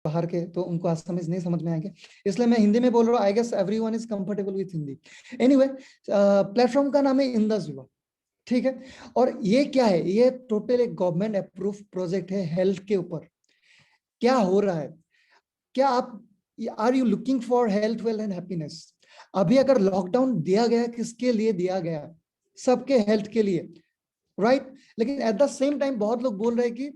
बाहर के, तो उनको असमीज नहीं समझ में आएंगे, इसलिए मैं हिंदी में बोल रहा हूँ। I guess everyone is comfortable with Hindi. Anyway, platform का नाम है इंदस युवा, ठीक है। और ये क्या है, ये टोटल एक गवर्नमेंट अप्रूव प्रोजेक्ट है हेल्थ के ऊपर। क्या हो रहा है, क्या आप are you looking for health, wealth and happiness? अभी अगर लॉकडाउन दिया गया, किसके लिए दिया गया? सबके हेल्थ के लिए, राइट। लेकिन एट द सेम टाइम बहुत लोग बोल रहे हैं कि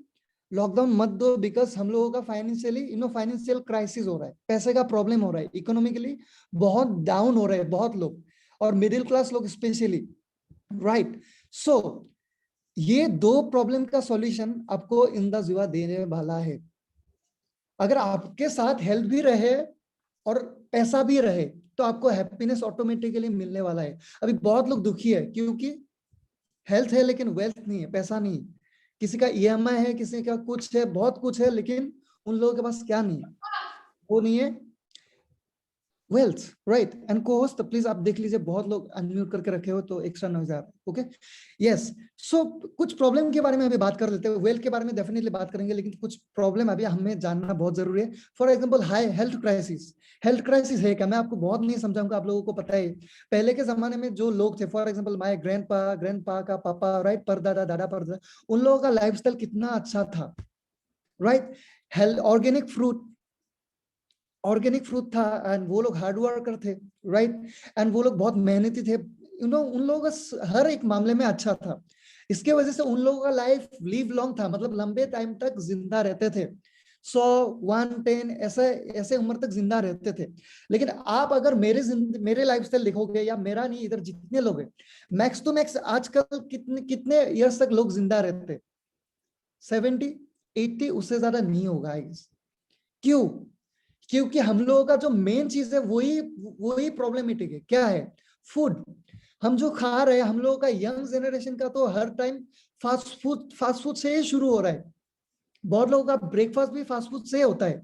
लॉकडाउन मत दो, बिकॉज हम लोगों का फाइनेंशियली फाइनेंशियल क्राइसिस हो रहा है, पैसे का प्रॉब्लम हो रहा है, इकोनॉमिकली बहुत डाउन हो रहे हैं बहुत लोग, और मिडिल क्लास लोग स्पेशली, राइट। सो ये दो प्रॉब्लम का सॉल्यूशन आपको इंदस युवा देने वाला है। अगर आपके साथ हेल्थ भी रहे और पैसा भी रहे, तो आपको हैप्पीनेस ऑटोमेटिकली मिलने वाला है। अभी बहुत लोग दुखी है क्योंकि हेल्थ है लेकिन वेल्थ नहीं है, पैसा नहीं। किसी का ईएमआई है, किसी का कुछ है, बहुत कुछ है, लेकिन उन लोगों के पास क्या नहीं है, वो नहीं है वेल्थ, राइट। एंड को होस्ट प्लीज आप देख लीजिए, बहुत लोग अनम्यूट करके रखे हो तो एक्स्ट्रा नॉइज आ रहा है। Okay, yes. सो कुछ प्रॉब्लम के बारे में अभी बात कर लेते हैं, वेल्थ के बारे में डेफिनेटली बात करेंगे, लेकिन कुछ प्रॉब्लम अभी हमें जानना बहुत जरूरी है। For example high health crisis. Health crisis है क्या, मैं आपको बहुत नहीं समझाऊंगा, आप लोगों को पता है। पहले के जमाने में जो लोग थे, फॉर एग्जाम्पल माई ग्रैंडपा का पापा, राइट, परदादा, दादा परदादा, उन लोगों का लाइफस्टाइल कितना अच्छा था, राइट। हेल्थ, ऑर्गेनिक फ्रूट था, एंड वो लोग हार्ड वर्कर थे, राइट। एंड वो लोग बहुत मेहनती थे, उन लोगों का हर एक मामले में अच्छा था। इसके वजह से उन लोगों का लाइफ लिव लॉन्ग था, मतलब लंबे टाइम तक जिंदा रहते थे, 100, 110 ऐसे ऐसे उम्र तक जिंदा रहते थे। लेकिन आप अगर मेरे लाइफस्टाइल देखोगे, या मेरा नहीं, इधर जितने लोग हैं, मैक्स टू मैक्स आजकल कितने कितने ईयर्स तक लोग जिंदा रहते? 70, 80, उससे ज्यादा नहीं होगा आई गेस। क्यों? क्योंकि हम लोगों का जो मेन चीज है वही वही प्रॉब्लमेटिक है। क्या है? फूड। हम जो खा रहे हैं, हम लोगों का यंग जनरेशन का तो हर टाइम फास्ट फूड से ही शुरू हो रहा है। बहुत लोगों का ब्रेकफास्ट भी फास्ट फूड से होता है,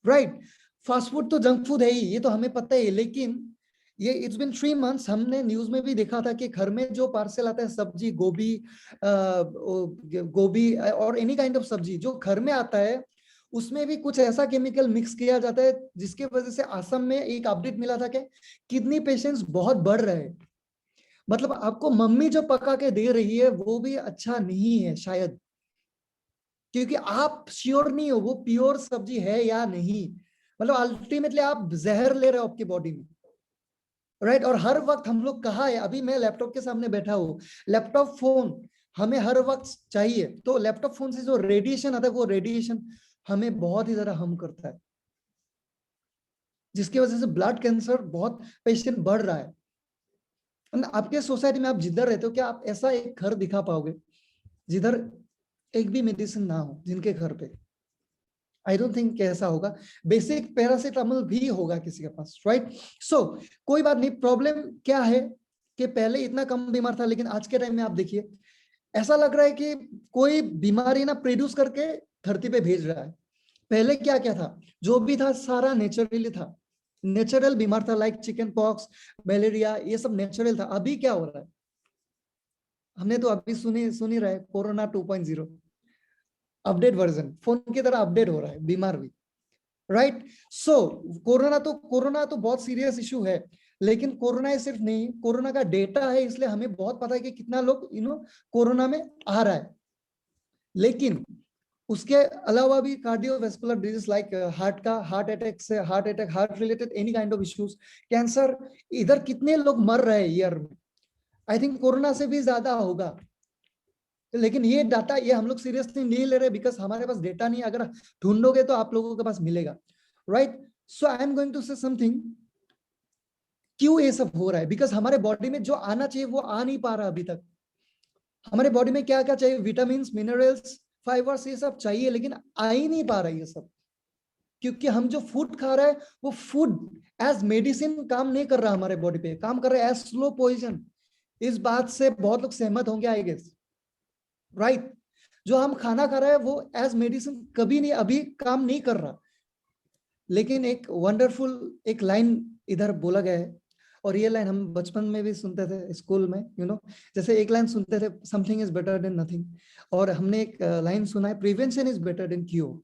राइट। फास्ट फूड तो जंक फूड है ही, ये तो हमें पता है। लेकिन ये इट्स बिन 3 मंथ्स, हमने न्यूज में भी देखा था कि घर में जो पार्सल आता है, सब्जी, गोभी और एनी काइंड ऑफ सब्जी जो घर में आता है, उसमें भी कुछ ऐसा केमिकल मिक्स किया जाता है, जिसके वजह से असम में एक अपडेट मिला था कि किडनी पेशेंट्स बहुत बढ़ रहे हैं। मतलब आपको मम्मी जो पका के दे रही है वो भी अच्छा नहीं है शायद, क्योंकि आप श्योर नहीं हो वो प्योर सब्जी है या नहीं। मतलब अल्टीमेटली आप जहर ले रहे हो आपकी बॉडी में, राइट। और हर वक्त हम लोग कहाँ है, अभी मैं लैपटॉप के सामने बैठा हूँ, लैपटॉप फोन हमें हर वक्त चाहिए, तो लैपटॉप फोन से जो रेडिएशन आता है, वो रेडिएशन हमें बहुत ही ज्यादा हार्म करता है, जिसकी वजह से ब्लड कैंसर बहुत पेशेंट बढ़ रहा है। आपके सोसाइटी में आप जिधर रहते हो, क्या आप ऐसा एक घर दिखा पाओगे जिधर एक भी मेडिसिन ना हो, जिनके घर पे? आई डोंट थिंक कैसा होगा। बेसिक पैरासिटामोल भी होगा किसी के पास, राइट। सो कोई बात नहीं। प्रॉब्लम क्या है कि पहले इतना कम बीमार था, लेकिन आज के टाइम में आप देखिए, ऐसा लग रहा है कि कोई बीमारी ना प्रोड्यूस करके धरती पे भेज रहा है। पहले क्या क्या था, जो भी था सारा नेचुरली था, नेचुरल बीमार था, लाइक चिकन पॉक्स, मलेरिया, ये सब नेचुरल था। अभी क्या हो रहा है, हमने तो अभी सुनी रहा है, कोरोना 2.0 अपडेट वर्जन, फोन की तरह अपडेट हो रहा है, बीमार भी, राइट। सो कोरोना तो बहुत सीरियस इशू है, लेकिन कोरोना ही सिर्फ नहीं, कोरोना का डेटा है, इसलिए हमें बहुत पता है कि कितना लोग कोरोना में आ रहा है। लेकिन उसके अलावा भी cardiovascular disease like heart attack से, heart related any kind of issues, cancer, इधर कितने लोग मर रहे हैं ईयर में? आई थिंक कोरोना से भी ज्यादा होगा। लेकिन ये डाटा, ये हम लोग सीरियसली नहीं ले रहे, बिकॉज हमारे पास डेटा नहीं। अगर ढूंढोगे तो आप लोगों के पास मिलेगा, right. So I am going to say something, क्यों ये सब हो रहा है? बिकॉज हमारे बॉडी में जो आना चाहिए वो आ नहीं पा रहा अभी तक। हमारे बॉडी में क्या क्या चाहिए, विटामिन, मिनरल्स, फाइबर्स, ये सब चाहिए, लेकिन आ ही नहीं पा रहा है ये सब, क्योंकि हम जो फूड खा रहे हैं वो फूड एज मेडिसिन काम नहीं कर रहा, हमारे बॉडी पे काम कर रहा है एज स्लो पॉइजन। इस बात से बहुत लोग सहमत होंगे आई गेस, राइट। जो हम खाना खा रहे हैं वो एज मेडिसिन कभी नहीं अभी काम नहीं कर रहा। लेकिन एक वंडरफुल एक लाइन इधर बोला गया है, और ये लाइन हम बचपन में भी सुनते थे स्कूल में, जैसे एक लाइन सुनते थे, something is better than nothing. और हमने एक लाइन सुना है, prevention is better than cure,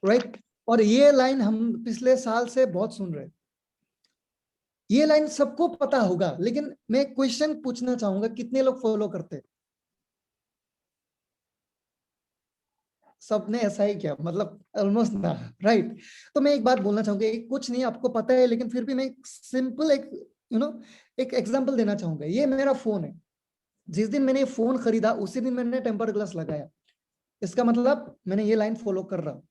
right. और ये लाइन हम पिछले साल से बहुत सुन रहे हैं। ये लाइन सबको पता होगा, लेकिन मैं क्वेश्चन पूछना चाहूंगा, कितने लोग फॉलो करते हैं? सबने ऐसा ही किया, मतलब ऑलमोस्ट ना, राइट। तो मैं एक बात बोलना चाहूंगा, कुछ नहीं आपको पता है, लेकिन फिर भी मैं सिंपल एक एक एग्जांपल देना चाहूंगा। ये मेरा फोन है। जिस दिन मैंने फोन खरीदा उसी दिन मैंने टेम्पर्ड ग्लास लगाया। इसका मतलब मैंने ये लाइन फॉलो कर रहा हूँ।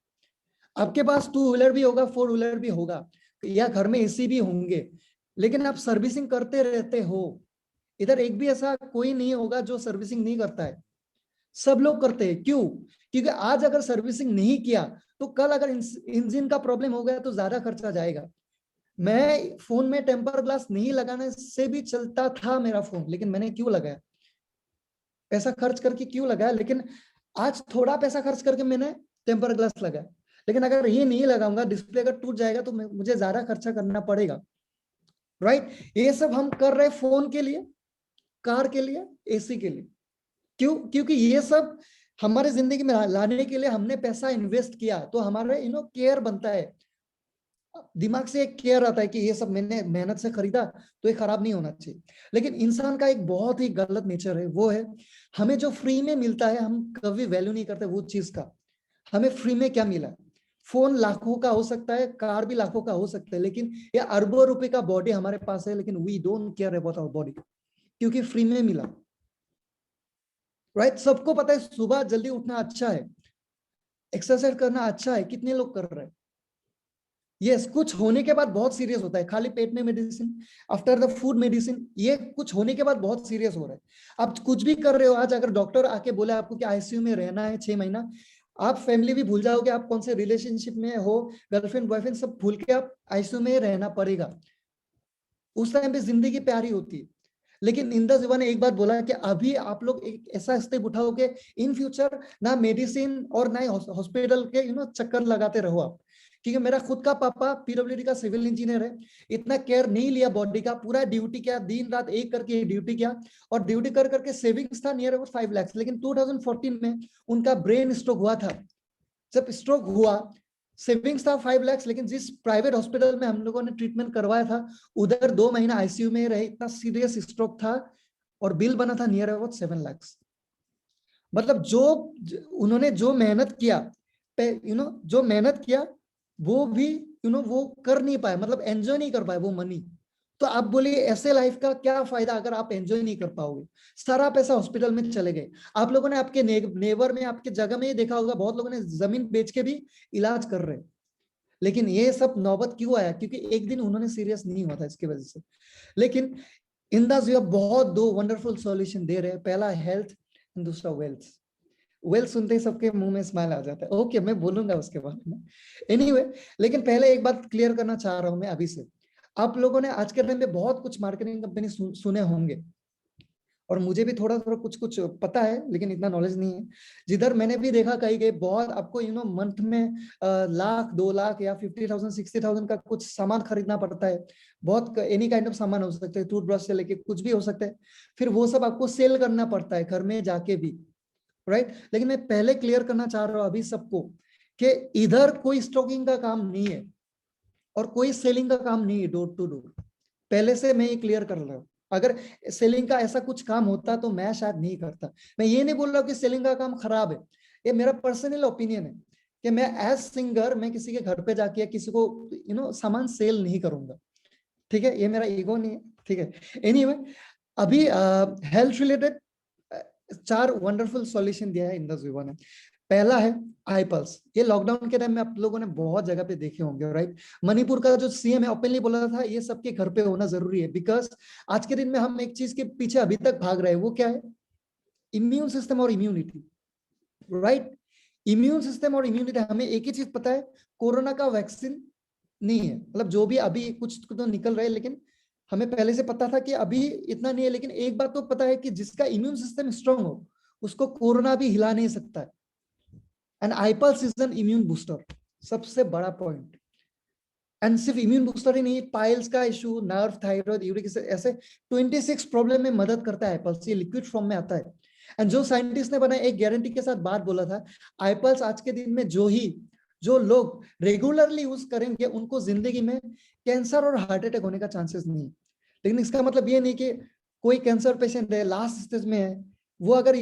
आपके पास टू व्हीलर भी होगा, फोर व्हीलर भी होगा, या घर में एसी भी होंगे, लेकिन आप सर्विसिंग करते रहते हो। इधर एक भी ऐसा कोई नहीं होगा जो सर्विसिंग नहीं करता है। सब लोग करते हैं। क्यों? क्योंकि आज अगर सर्विसिंग नहीं किया तो कल अगर इंजन का प्रॉब्लम हो गया तो ज्यादा खर्चा जाएगा। मैं फोन में टेम्पर ग्लास नहीं लगाने से भी चलता था मेरा फोन, लेकिन मैंने क्यों लगाया? पैसा खर्च करके क्यों लगाया? लेकिन आज थोड़ा पैसा खर्च करके मैंने टेम्पर ग्लास लगाया, लेकिन अगर ये नहीं लगाऊंगा, डिस्प्ले अगर टूट जाएगा तो मुझे ज्यादा खर्चा करना पड़ेगा, राइट। ये सब हम कर रहे हैं फोन के लिए, कार के लिए, एसी के लिए। क्यों? क्योंकि ये सब हमारे जिंदगी में लाने के लिए हमने पैसा इन्वेस्ट किया, तो हमारे केयर बनता है। दिमाग से एक केयर आता है कि ये सब मैंने मेहनत से खरीदा तो ये खराब नहीं होना चाहिए। लेकिन इंसान का एक बहुत ही गलत नेचर है, वो है हमें जो फ्री में मिलता है हम कभी वैल्यू नहीं करते वो चीज का। हमें फ्री में क्या मिला? फोन लाखों का हो सकता है, कार भी लाखों का हो सकता है, लेकिन ये अरबों रुपए का बॉडी हमारे पास है, लेकिन we don't care about our body, क्योंकि फ्री में मिला, राइट। सबको पता है सुबह जल्दी उठना अच्छा है, एक्सरसाइज करना अच्छा है, कितने लोग कर रहे हैं? यस, कुछ होने के बाद बहुत सीरियस होता है। खाली पेट में medicine, after the food medicine, ये कुछ होने के बाद बहुत सीरियस हो रहा है। आप कुछ भी कर रहे हो, आज अगर डॉक्टर आके बोले आपको कि आईसीयू में रहना है 6 महीना, आप फैमिली भी भूल जाओगे, आप कौन से रिलेशनशिप में हो, गर्लफ्रेंड बॉयफ्रेंड सब भूल के आप आईसीयू में रहना पड़ेगा। उस टाइम पे जिंदगी प्यारी होती है। लेकिन इंदा जुबा ने एक बात बोला कि अभी आप लोग एक ऐसा स्टेप उठाओगे, इन फ्यूचर ना मेडिसिन और ना हॉस्पिटल के चक्कर लगाते रहो आप। क्योंकि मेरा खुद का पापा पीडब्ल्यूडी का सिविल इंजीनियर है, इतना केयर नहीं लिया बॉडी का, पूरा ड्यूटी किया, दिन रात एक करके ड्यूटी किया, और ड्यूटी कर करके सेविंग्स था नियर अबाउट 5 लाख। लेकिन 2014 में उनका ब्रेन स्ट्रोक हुआ था। जब स्ट्रोक हुआ, सेविंग्स था 5 लाख, लेकिन जिस प्राइवेट हॉस्पिटल में हम लोगों ने ट्रीटमेंट करवाया था, उधर 2 महीना आईसीयू में रहे, इतना सीरियस स्ट्रोक था, और बिल बना था नियर अबाउट 7 लाख। मतलब जो उन्होंने जो मेहनत किया, जो मेहनत किया, वो भी वो कर नहीं पाए, मतलब एंजॉय नहीं कर पाए वो मनी। तो आप बोलिए ऐसे लाइफ का क्या फायदा अगर आप एंजॉय नहीं कर पाओगे? सारा पैसा हॉस्पिटल में चले गए। आप लोगों ने आपके नेबर में, आपके जगह में ये देखा होगा, बहुत लोगों ने जमीन बेच के भी इलाज कर रहे हैं। लेकिन ये सब नौबत क्यों आया? क्योंकि एक दिन उन्होंने सीरियस नहीं हुआ था इसकी वजह से। लेकिन इंदास बहुत दो वंडरफुल सॉल्यूशन दे रहे हैं। पहला हेल्थ, दूसरा वेल्थ। वेल्थ सुनते ही सबके मुंह में स्माइल आ जाता है। ओके, मैं बोलूंगा उसके बारे में, एनीवे। लेकिन पहले एक बात क्लियर करना चाह रहा हूं मैं अभी से। आप लोगों ने आज के टाइम पे बहुत कुछ मार्केटिंग कंपनी सुने होंगे, और मुझे भी थोड़ा थोड़ा कुछ कुछ पता है, लेकिन इतना नॉलेज नहीं है। जिधर मैंने भी देखा कहीं गए बहुत आपको मंथ में लाख 2 लाख या 50,000 60,000 का कुछ सामान खरीदना पड़ता है। बहुत एनी काइंड ऑफ सामान हो सकते हैं, टूथब्रश से लेके कुछ भी हो सकता है। फिर वो सब आपको सेल करना पड़ता है घर में जाके भी, राइट। लेकिन मैं पहले क्लियर करना चाह रहा हूँ अभी सबको कि इधर कोई स्टॉकिंग का काम नहीं है और कोई सेलिंग का काम नहीं है डोर टू डोर। पहले से मैं ये क्लियर कर रहा हूँ। अगर सेलिंग का ऐसा कुछ काम होता तो मैं शायद नहीं करता। मैं ये नहीं बोल रहा कि सेलिंग का काम खराब है, ये मेरा पर्सनल ओपिनियन है कि मैं एज सिंगर मैं किसी के घर पे जाके या किसी को सामान सेल नहीं करूंगा, ठीक है। ये मेरा ईगो नहीं है, ठीक है। एनीवे, अभी हेल्थ रिलेटेड 4 वंडरफुल सॉल्यूशन दिया है इंदस विवा ने। पहला है आई पल्स। ये लॉकडाउन के टाइम में आप लोगों ने बहुत जगह पे देखे होंगे, राइट। मणिपुर का जो सीएम है ओपनली बोला था ये सबके घर पे होना जरूरी है, बिकॉज आज के दिन में हम एक चीज के पीछे अभी तक भाग रहे हैं, वो क्या है? इम्यून सिस्टम और इम्यूनिटी, राइट। इम्यून सिस्टम और इम्यूनिटी, हमें एक ही चीज पता है, कोरोना का वैक्सीन नहीं है। मतलब जो भी अभी कुछ तो निकल रहा है, लेकिन हमें पहले से पता था कि अभी इतना नहीं है। लेकिन एक बात तो पता है कि जिसका इम्यून सिस्टम स्ट्रांग हो उसको कोरोना भी हिला नहीं सकता है। And iPulse is an immune booster, सबसे बड़ा पॉइंट। एंड सिर्फ इम्यून बूस्टर ही नहीं, पाइल्स का issue, nerve, thyroid, uric acid, ऐसे 26 प्रॉब्लम में मदद करता है आईपल्स। ये लिक्विड फॉर्म में आता है। एंड जो साइंटिस्ट ने बनाया एक गारंटी के साथ बात बोला था, आईपल्स आज के दिन में जो लोग रेगुलरली यूज करेंगे उनको जिंदगी में कैंसर और हार्ट अटैक होने का चांसेस नहीं है। लेकिन इसका मतलब ये नहीं कि कोई कैंसर पेशेंट है, लास्ट स्टेज में है, वो अगर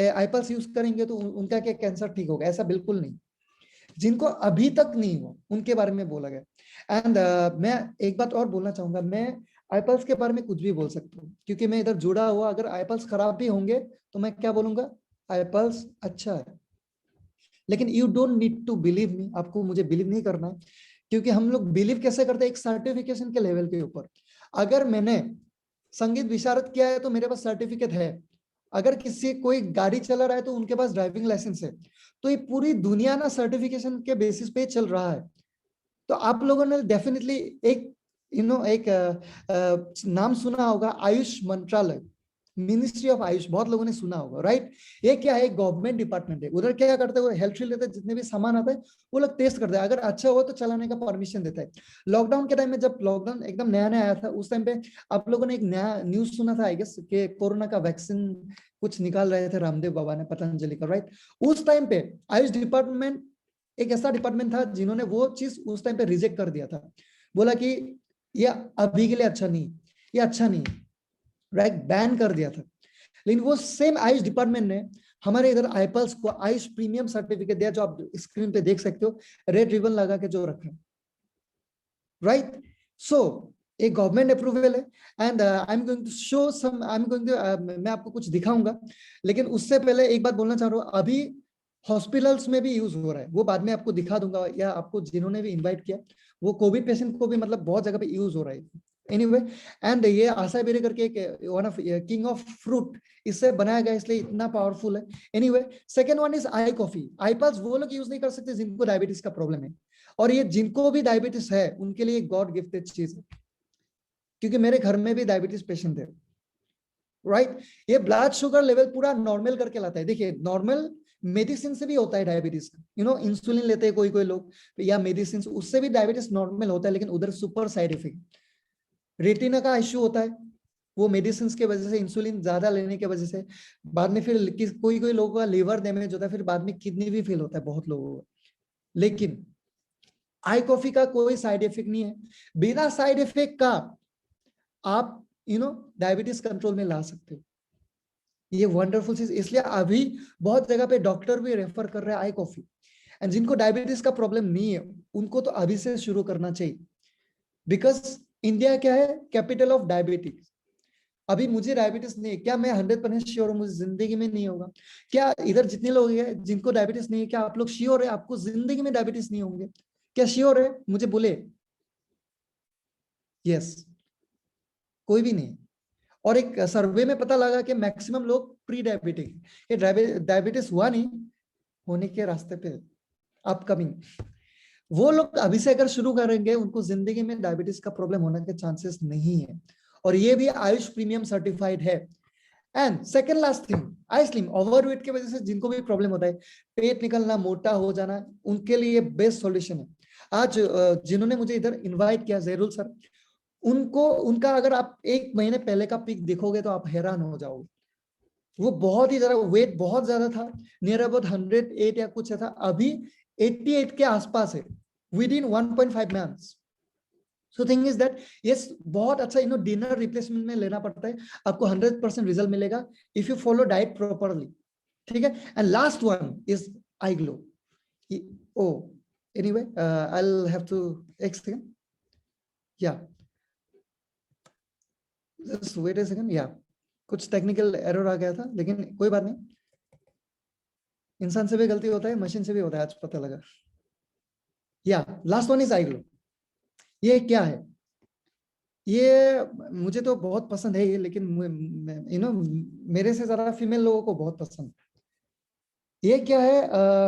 आईपल्स यूज करेंगे तो उनका क्या कैंसर ठीक होगा, ऐसा बिल्कुल नहीं। जिनको अभी तक नहीं हुआ उनके बारे में बोला गया। एंड मैं एक बात और बोलना चाहूंगा, मैं आईपल्स के बारे में कुछ भी बोल सकता हूँ क्योंकि मैं इधर जुड़ा हुआ। अगर आईपल्स खराब भी होंगे तो मैं क्या बोलूंगा, आईपल्स अच्छा है। लेकिन you don't need to believe me, आपको मुझे बिलीव नहीं करना है, क्योंकि हम लोग बिलीव कैसे करते हैं, एक सर्टिफिकेशन के लेवल के ऊपर। अगर मैंने संगीत विशारद किया है तो मेरे पास सर्टिफिकेट है, अगर किसी कोई गाड़ी चला रहा है तो उनके पास ड्राइविंग लाइसेंस है। तो ये पूरी दुनिया ना सर्टिफिकेशन के बेसिस पे चल रहा है। तो आप लोगों ने डेफिनेटली एक एक नाम सुना होगा, आयुष मंत्रालय, मिनिस्ट्री ऑफ आयुष, बहुत लोगों ने सुना होगा, राइट। ये क्या है, गवर्नमेंट डिपार्टमेंट है। उधर क्या करते हैं, हेल्थ रिलेटेड जितने भी सामान आता है वो लोग टेस्ट करते हैं, अगर अच्छा हो तो चलाने का परमिशन देता है। लॉकडाउन के टाइम में, जब लॉकडाउन एकदम नया नया आया था, उस टाइम पे आप लोगों ने एक नया न्यूज सुना था आई गेस, कि कोरोना का वैक्सीन कुछ निकाल रहे थे रामदेव बाबा ने, पतंजलि का, राइट। उस टाइम पे आयुष डिपार्टमेंट एक ऐसा डिपार्टमेंट था जिन्होंने वो चीज उस टाइम पे रिजेक्ट कर दिया था, बोला कि ये अभी के लिए अच्छा नहीं, ये अच्छा नहीं, राइट, बैन कर दिया था। लेकिन वो सेम आयुष डिपार्टमेंट ने हमारे इधर आईपल्स को आयुष प्रीमियम सर्टिफिकेट दिया, जो आप स्क्रीन पे देख सकते हो, रेड रिबन लगा के जो रखा है, राइट। सो एक गवर्नमेंट अप्रूवल है। And I am going to show some, I am going to, मैं आपको कुछ दिखाऊंगा। लेकिन उससे पहले एक बात बोलना चाह रहा हूँ, अभी हॉस्पिटल्स में भी यूज हो रहा है, वो बाद में आपको दिखा दूंगा, या आपको जिन्होंने भी इनवाइट किया, वो कोविड पेशेंट को भी मतलब बहुत जगह पे यूज हो रहा है। एनीवे, एंड ये आशा बेरी करके एक one of king of fruit, इससे बनाया गया, इसलिए इतना पावरफुल है। Anyway, second one is iCoffee. आई पास वो लोग यूज नहीं कर सकते जिनको डायबिटीज का प्रॉब्लम है, और ये जिनको भी डायबिटीज है उनके लिए गॉड गिफ्टेड चीज है, क्योंकि मेरे घर में भी डायबिटीज पेशेंट है, राइट। ये ब्लड शुगर लेवल पूरा नॉर्मल करके लाता है। देखिए, नॉर्मल मेडिसिन से भी होता है डायबिटीज, इंसुलिन लेते हैं कोई कोई लोग, या मेडिसिन, उससे भी डायबिटीज नॉर्मल होता है, लेकिन उधर सुपर साइड इफेक्ट, रेटिना का इश्यू होता है, वो मेडिसिन की वजह से, इंसुलिन ज्यादा लेने की वजह से। बाद में फिर कोई कोई लोगों का लिवर डैमेज होता है, फिर बाद में किडनी भी फेल होता है बहुत लोगों का। लेकिन आई कॉफी का कोई साइड इफेक्ट नहीं है, बिना साइड इफेक्ट का आप डायबिटीज कंट्रोल में ला सकते हो। ये वंडरफुल चीज, इसलिए अभी बहुत जगह पे डॉक्टर भी रेफर कर रहे हैं आई कॉफी। एंड जिनको डायबिटीज का प्रॉब्लम नहीं है उनको तो अभी से शुरू करना चाहिए, बिकॉज इंडिया क्या है, कैपिटल ऑफ डायबिटीज। अभी मुझे डायबिटीज नहीं है, क्या मैं 100% श्योर हूँ मुझे जिंदगी में नहीं होगा? क्या इधर जितने लोग हैं जिनको डायबिटीज नहीं है, क्या आप लोग श्योर है आपको जिंदगी में डायबिटीज नहीं होंगे? क्या श्योर है? मुझे बोले यस। कोई भी नहीं। और एक सर्वे में पता लगा कि मैक्सिमम लोग प्री डायबिटिक, ये डायबिटीज हुआ नहीं, होने के रास्ते पे, अपकमिंग। वो लोग अभी से अगर शुरू करेंगे उनको जिंदगी में डायबिटीज का प्रॉब्लम होने के चांसेस नहीं है, और ये भी आयुष प्रीमियम सर्टिफाइड है। And second last thing, I slim, overweight की वजह से जिनको भी प्रॉब्लम होता है, पेट निकलना, मोटा हो जाना, उनके लिए बेस्ट सॉल्यूशन है। आज जिन्होंने मुझे इधर इनवाइट किया, जहरुल सर, उनको, उनका अगर आप 1 महीने पहले का पिक देखोगे तो आप हैरान हो जाओगे। वो बहुत ही ज्यादा, वेट बहुत ज्यादा था, नियर अबाउट 108 या कुछ था, अभी 88 के आसपास है, with in 1.5 months. So thing is that, yes, बहुत अच्छा डिनर रिप्लेसमेंट में लेना पड़ता है, आपको 100% रिजल्ट मिलेगा if you follow diet properly, ठीक है। And last one is I glow. Oh, anyway, I will have to, एक सेकंड, या जस्ट वेट ए सेकंड, या कुछ टेक्निकल एरर आ गया था, लेकिन कोई बात नहीं, इंसान से भी गलती होता है, मशीन से भी होता है, आज पता लगा। या last one is I glow. ये क्या है? ये मुझे तो बहुत पसंद है ये, लेकिन मेरे से ज्यादा फीमेल लोगों को बहुत पसंद। ये क्या है,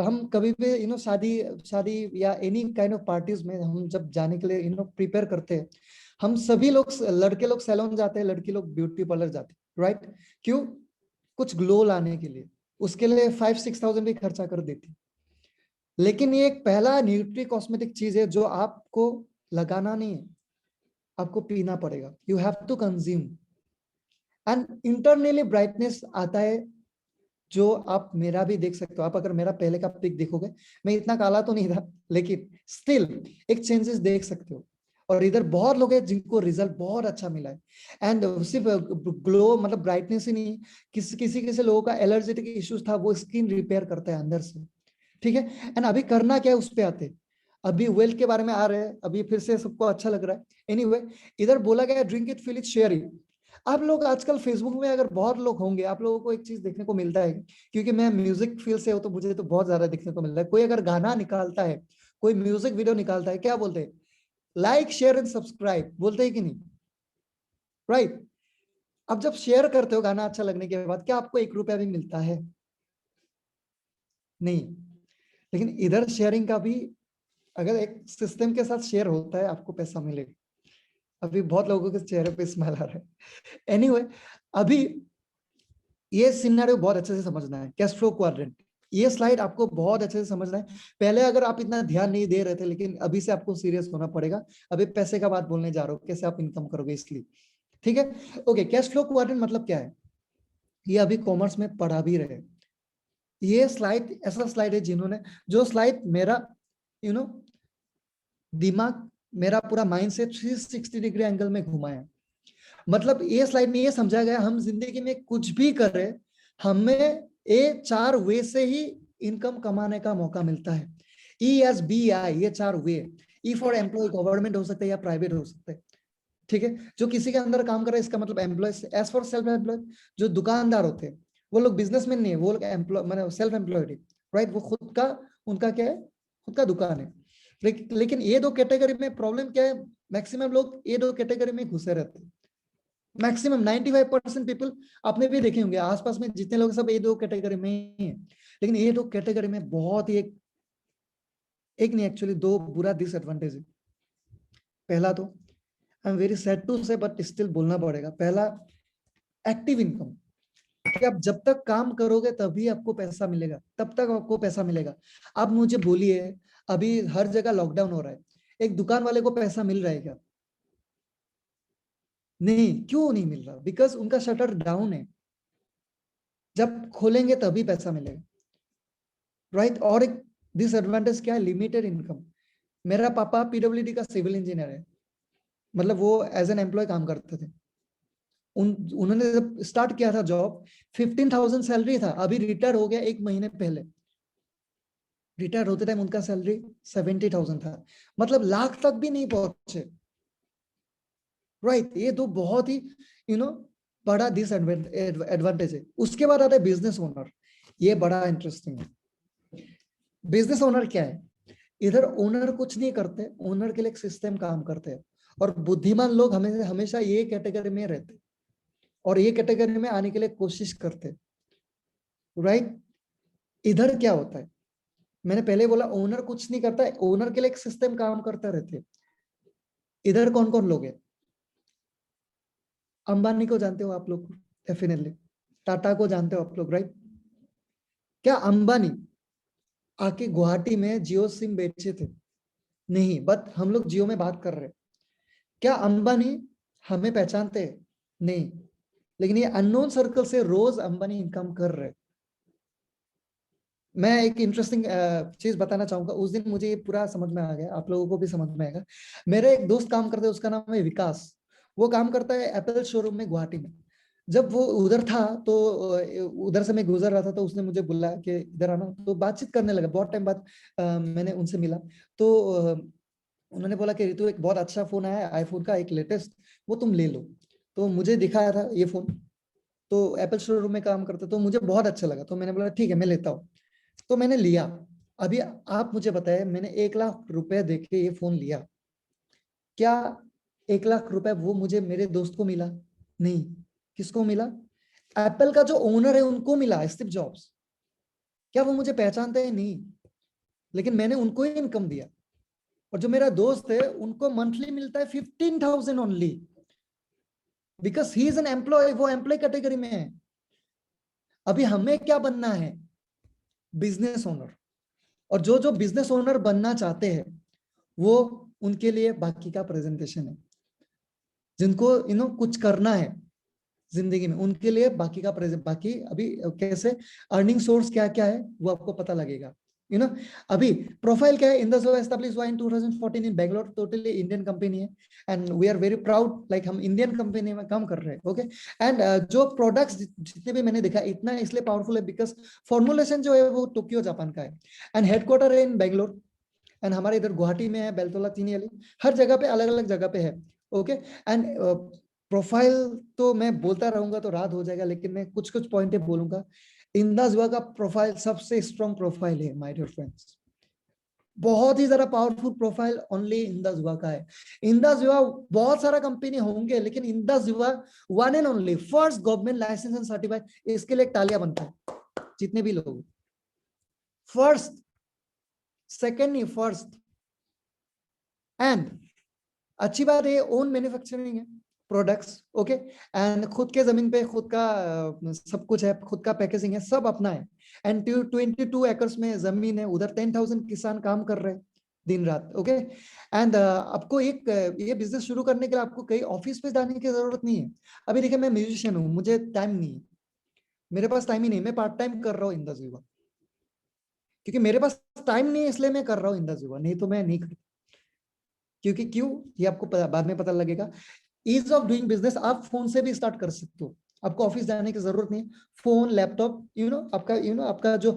हम कभी भी शादी शादी या एनी काइंड ऑफ पार्टीज में हम जब जाने के लिए प्रिपेयर करते हैं, हम सभी लोग, लड़के लोग सैलून जाते हैं, लड़की लोग ब्यूटी पार्लर जाते हैं, राइट। क्यों? कुछ ग्लो लाने के लिए, उसके लिए 5-6 thousand भी खर्चा कर देती। लेकिन ये एक पहला न्यूट्री कॉस्मेटिक चीज है जो आपको लगाना नहीं है, आपको पीना पड़ेगा, you have to consume. And internally brightness आता है जो आप मेरा भी देख सकते हो। आप अगर मेरा पहले का पिक देखोगे, मैं इतना काला तो नहीं था, लेकिन स्टिल एक चेंजेस देख सकते हो। और इधर बहुत लोग हैं जिनको रिजल्ट बहुत अच्छा मिला है। एंड सिर्फ ग्लो मतलब ब्राइटनेस ही नहीं, किसी किसी किसी लोगों का एलर्जेटिक इश्यूज था, वो स्किन रिपेयर करता है अंदर से। ठीक है। एंड अभी करना क्या है उस पे आते हैं। अभी वेल्थ के बारे में आ रहे हैं, अभी फिर से सबको अच्छा लग रहा है। एनीवे इधर बोला गया drink it, feel it, share it. आप लोग आजकल फेसबुक में अगर बहुत लोग होंगे, आप लोगों को एक चीज देखने को मिलता है, क्योंकि मैं म्यूजिक फील्ड से हूं तो मुझे तो बहुत ज्यादा देखने को मिल रहा है। कोई अगर गाना निकालता है, कोई म्यूजिक वीडियो निकालता है, क्या बोलते हैं? लाइक शेयर एंड सब्सक्राइब, बोलते हैं कि नहीं? राइट। अब जब शेयर करते हो गाना अच्छा लगने के बाद, क्या आपको 1 रुपया भी मिलता है? नहीं। लेकिन इधर शेयरिंग का भी, अगर एक सिस्टम के साथ शेयर होता है, आपको पैसा मिलेगा। अभी बहुत लोगों के चेहरे पे स्माइल आ रहा है। एनीवे अभी ये सिनेरियो बहुत अच्छे से समझना है, कैश फ्लो क्वाड्रेंट। ये स्लाइड आपको बहुत अच्छे से समझना है। पहले अगर आप इतना ध्यान नहीं दे रहे थे, लेकिन अभी से आपको सीरियस होना पड़ेगा। अभी पैसे का बात बोलने जा रहा हूँ, कैसे आप इनकम करोगे, इसलिए। ठीक है। ओके, कैश फ्लो क्वाड्रेंट मतलब क्या है, ये अभी कॉमर्स में पढ़ा भी रहे। ये स्लाइड ऐसा स्लाइड है जिन्होंने, जो स्लाइड मेरा यू नो दिमाग, मेरा पूरा माइंड से 360 डिग्री एंगल में घुमाया। मतलब ये स्लाइड में ये समझा गया, हम जिंदगी में कुछ भी करें, हमें ये 4 वे से ही इनकम कमाने का मौका मिलता है। ESBI, ये 4 वे। ई फॉर एम्प्लॉय, गवर्नमेंट हो सकता है या प्राइवेट हो सकता है। ठीक है। जो किसी के अंदर काम कर रहा है, इसका मतलब employ. As for self employ, जो दुकानदार होते हैं, वो लोग बिजनेसमैन नहीं है, वो लोग एम्प्लॉय मतलब सेल्फ एम्प्लॉयड है। राइट। वो खुद का, उनका क्या है, खुद का दुकान है। लेकिन ये दो कैटेगरी में प्रॉब्लम क्या है, मैक्सिमम लोग ये दो कैटेगरी में घुसे रहते हैं। मैक्सिमम 95% पीपल, आपने भी देखे होंगे आसपास में जितने लोग, सब ये दो कैटेगरी में ही है। लेकिन ये दो कैटेगरी में बहुत ही एक नहीं, एक्चुअली दो बुरा डिसएडवांटेज है। पहला तो, I am very sad to say but still बोलना पड़ेगा, पहला एक्टिव इनकम। कि आप जब तक काम करोगे तभी आपको पैसा मिलेगा, तब तक आपको पैसा मिलेगा। आप मुझे बोलिए, अभी हर जगह लॉकडाउन हो रहा है, एक दुकान वाले को पैसा मिल रहा है क्या? नहीं। क्यों नहीं मिल रहा? बिकॉज उनका शटर डाउन है। जब खोलेंगे तभी पैसा मिलेगा। राइट। और एक डिसएडवांटेज क्या है, लिमिटेड इनकम। मेरा पापा PWD का सिविल इंजीनियर है, मतलब वो एज एन एम्प्लॉय काम करते थे। उन्होंने जब स्टार्ट किया था जॉब, 15,000 सैलरी था। अभी रिटायर हो गया 1 महीने पहले। रिटायर होते टाइम उनका सैलरी 70,000 था, मतलब लाख तक भी नहीं पहुंचे। राइट। ये तो बहुत ही यू नो बड़ा डिसएडवांटेज है। उसके बाद आता है बिजनेस ओनर। ये बड़ा इंटरेस्टिंग है। बिजनेस ओनर क्या है? इधर ओनर कुछ नहीं करते, ओनर के लिए एक सिस्टम काम करते हैं। और बुद्धिमान लोग हमें हमेशा ये कैटेगरी में रहते, और ये कैटेगरी में आने के लिए कोशिश करते। राइट। इधर क्या होता है, मैंने पहले बोला ओनर कुछ नहीं करता है, ओनर के लिए एक सिस्टम काम करता रहते। इधर कौन कौन लोग हैं? अंबानी को जानते हो आप लोग, डेफिनेटली। टाटा को जानते हो आप लोग, राइट। क्या अंबानी आके गुवाहाटी में जियो सिम बेचे थे? नहीं, बट हम लोग जियो में बात कर रहे हैं। क्या अंबानी हमें पहचानते हैं? नहीं। लेकिन ये अननोन सर्कल से रोज अंबानी इनकम कर रहे। मैं एक इंटरेस्टिंग चीज बताना चाहूंगा। उस दिन मुझे ये पूरा समझ में आ गया, आप लोगों को भी समझ में आएगा। मेरे एक दोस्त काम करते हैं, उसका नाम है विकास। वो काम करता है एप्पल शोरूम में गुवाहाटी में। जब वो उधर था तो उधर से मैं गुजर रहा था, तो उसने मुझे बुलाया कि इधर आना, तो बातचीत करने लगा। बहुत टाइम बाद मैंने उनसे मिला। तो उन्होंने बोला कि ऋतु एक बहुत अच्छा फोन आया है, आईफोन का एक लेटेस्ट, वो तुम ले लो। तो मुझे दिखाया था ये फोन। तो एप्पल शोरूम में काम करता, तो मुझे बहुत अच्छा लगा, तो मैंने बोला ठीक है मैं लेता हूँ। तो मैंने लिया। अभी आप मुझे बताएं, मैंने 1 लाख रुपए देके ये फोन लिया, क्या 1 लाख रुपए वो मुझे मेरे दोस्त को मिला? नहीं। किसको मिला? एप्पल का जो ओनर है उनको मिला, स्टीव जॉब्स। क्या वो मुझे पहचानते हैं? नहीं। लेकिन मैंने उनको ही इनकम दिया। और जो मेरा दोस्त है उनको मंथली मिलता है 15,000 only, because he is an employ, वो एम्प्लॉय कैटेगरी में है। अभी हमें क्या बनना है? Business owner. और जो जो बिजनेस ओनर बनना चाहते हैं, वो उनके लिए बाकी का प्रेजेंटेशन है। जिनको कुछ करना है, जिंदगी में, उनके लिए बाकी का प्रेजेंट, बाकी अभी कैसे अर्निंग सोर्स क्या क्या है वो आपको पता लगेगा, यू नो। अभी प्रोफाइल क्या है, इंडस एस्टैब्लिश हुआ in 2014 in Bangalore, totally Indian company है and we are very proud, like हम इंडियन कंपनी में काम कर रहे हैं, ओके। एंड जो प्रोडक्ट्स जितने भी मैंने देखा इतना इसलिए पावरफुल है बिकॉज फॉर्मुलेशन जो है वो टोक्यो जापान का है एंड हेडक्वार्टर है इन बेंगलोर एंड हमारे इधर गुवाहाटी में है, बेलतोला, चीनी, हर जगह पे अलग अलग जगह पे है, ओके। एंड प्रोफाइल तो मैं बोलता रहूंगा तो रात हो जाएगा, लेकिन मैं कुछ कुछ पॉइंट बोलूंगा। इंदास युवा का प्रोफाइल सबसे स्ट्रॉन्ग प्रोफाइल है माय डियर फ्रेंड्स, बहुत ही ज्यादा पावरफुल प्रोफाइल ओनली इंदास युवा का है। इंदास युवा बहुत सारा कंपनी होंगे लेकिन Indus Yuva one and only first government license and certified, इसके लिए तालियां बनता है जितने भी लोग, फर्स्ट, सेकेंड नहीं फर्स्ट। एंड अच्छी बात है ओन मैन्युफैक्चरिंग है प्रोडक्ट्स, ओके। एंड खुद के जमीन पे खुद का सब कुछ है, खुद का पैकेजिंग है, सब अपना है। एंड 22 एकर्स में जमीन है, उधर 10,000 किसान काम कर रहे हैं दिन रात, ओके। एंड आपको एक ये बिजनेस शुरू करने के लिए आपको कहीं ऑफिस पे जाने की जरूरत नहीं है। अभी देखिए मैं म्यूजिशियन हूँ, मुझे टाइम नहीं है, मेरे पास टाइम ही नहीं, मैं पार्ट टाइम कर रहा हूँ इंदास युवा, क्योंकि मेरे पास टाइम नहीं है इसलिए मैं कर रहा हूँ इंदास युवा, नहीं तो मैं नहीं करता। क्योंकि क्यों, ये आपको बाद में पता लगेगा। ईज ऑफ डूइंग बिजनेस आप फोन से भी स्टार्ट कर सकते हो, आपको ऑफिस जाने की जरूरत नहीं। फोन, लैपटॉप, आपका आपका जो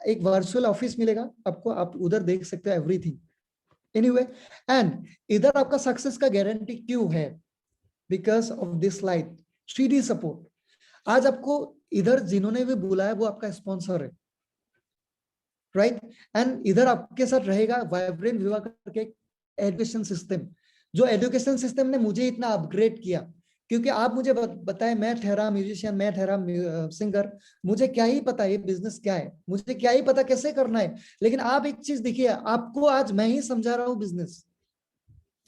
एक वर्चुअल ऑफिस मिलेगा आपको, आप उधर देख सकते हो एवरीथिंग, एनीवे। एंड इधर आपका सक्सेस का गारंटी क्यों है, because of this slide 3D support. आज आपको इधर जिन्होंने भी बुलाया वो आपका स्पॉन्सर है, राइट। एंड इधर आपके साथ रहेगा वाइब्रेंट विवाह करके एजुकेशन सिस्टम, जो एजुकेशन सिस्टम ने मुझे इतना अपग्रेड किया, क्योंकि आप मुझे बताएं, मैं ठहरा म्यूजिशियन, मैं ठहरा सिंगर, मुझे क्या ही पता ये बिजनेस क्या है, मुझे क्या ही पता कैसे करना है। लेकिन आप एक चीज देखिए, आपको आज मैं ही समझा रहा हूँ बिजनेस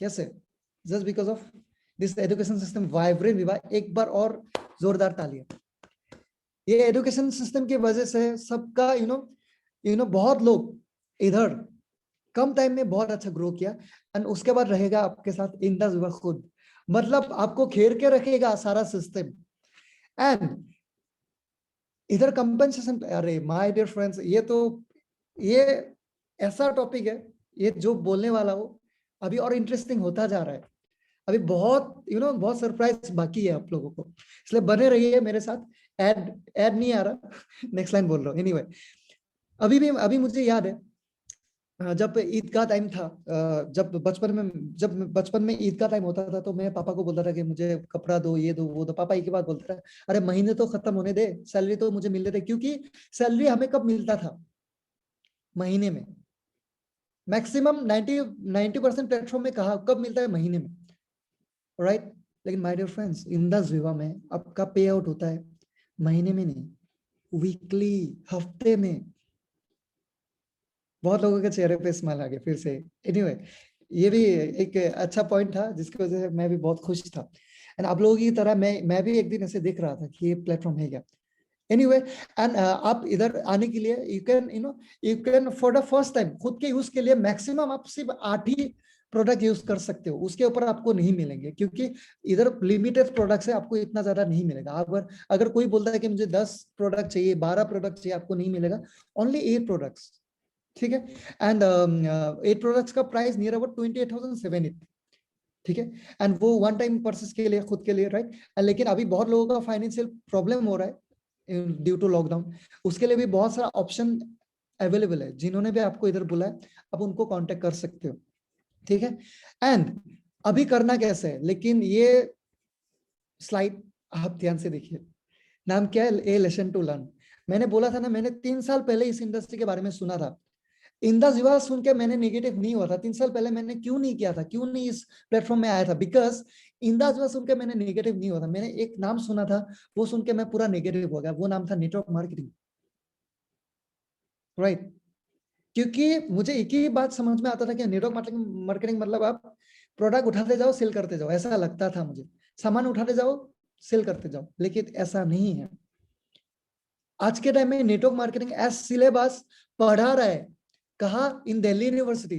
कैसे, just because of this education system vibrant विवाह। एक बार और जोरदार तालियां। ये एजुकेशन सिस्टम की वजह से सबका बहुत लोग इधर कम टाइम में बहुत अच्छा ग्रो किया। एंड उसके बाद रहेगा आपके साथ इंदास युवा खुद, मतलब आपको घेर के रखेगा सारा सिस्टम। एंड इधर कंपनसेशन, अरे माय डियर फ्रेंड्स, ये ऐसा टॉपिक है, ये जो बोलने वाला हो अभी और इंटरेस्टिंग होता जा रहा है। अभी बहुत बहुत सरप्राइज बाकी है आप लोगों को, इसलिए बने रहिए मेरे साथ। एड एड नहीं आ रहा, नेक्स्ट लाइन बोल रहा हूँ, एनीवे। अभी मुझे याद है जब ईद का टाइम था, जब बचपन में ईद का टाइम होता था तो मैं पापा को बोलता था कि मुझे कपड़ा दो, ये दो, वो दो। पापा एक ही बात बोलता था, अरे महीने तो खत्म होने दे, सैलरी तो मुझे मिलने दे। क्योंकि सैलरी हमें कब मिलता था, महीने में। मैक्सिमम 90% प्लेटफॉर्म में कहा कब मिलता है, महीने में, राइट। लेकिन my dear friends, in the viva में आपका पे आउट होता है महीने में नहीं, वीकली, हफ्ते में। बहुत लोगों के चेहरे पे स्माइल आ गया फिर से, एनीवे। ये भी एक अच्छा पॉइंट था जिसकी वजह से मैं भी बहुत खुश था। एंड आप लोगों की तरह मैं भी एक दिन ऐसे देख रहा था कि ये प्लेटफॉर्म है क्या, एनीवे। एंड आप इधर आने के लिए you can for the first time खुद के यूज के लिए मैक्सिमम आप सिर्फ 8 ही प्रोडक्ट यूज कर सकते हो, उसके ऊपर आपको नहीं मिलेंगे, क्योंकि इधर लिमिटेड प्रोडक्ट्स है, आपको इतना ज्यादा नहीं मिलेगा। अगर कोई बोलता है कि मुझे 10 प्रोडक्ट चाहिए, 12 प्रोडक्ट चाहिए, आपको नहीं मिलेगा, ओनली 8 प्रोडक्ट्स, ठीक है। एंड 8 प्रोडक्ट्स का प्राइस नियर अबाउट 28,780, ठीक है। एंड वो वन टाइम परचेस के लिए, खुद के लिए, राइट। लेकिन अभी बहुत लोगों का फाइनेंशियल प्रॉब्लम हो रहा है ड्यू टू लॉकडाउन, उसके लिए भी बहुत सारा ऑप्शन अवेलेबल है। जिन्होंने भी आपको इधर बुलाया आप उनको कांटेक्ट कर सकते हो, ठीक है। एंड अभी करना कैसे है, लेकिन ये स्लाइड आप ध्यान से देखिए, नाम क्या है, ए लेसन टू लर्न। मैंने बोला था ना, मैंने 3 साल पहले इस इंडस्ट्री के बारे में सुना था। इंदास युवा सुन के मैंने नेगेटिव नहीं हुआ था 3 साल पहले। मैंने क्यों नहीं किया था, क्यों नहीं इस प्लेटफॉर्म में आया था, बिकॉज इंदास युवा सुन के मैंने नेगेटिव नहीं हुआ था। मैंने एक नाम सुना था, वो सुन के मैं पूरा नेगेटिव हो गया, वो नाम था नेटवर्क मार्केटिंग, राइट। क्योंकि मुझे एक ही बात समझ में आता था कि नेटवर्क मार्केटिंग मतलब आप प्रोडक्ट उठाते जाओ, सेल करते जाओ, ऐसा लगता था मुझे। सामान उठाते जाओ, सेल करते जाओ, लेकिन ऐसा नहीं है। आज के टाइम में नेटवर्क मार्केटिंग एज सिलेबस पढ़ा रहा है, कहा, in Delhi University,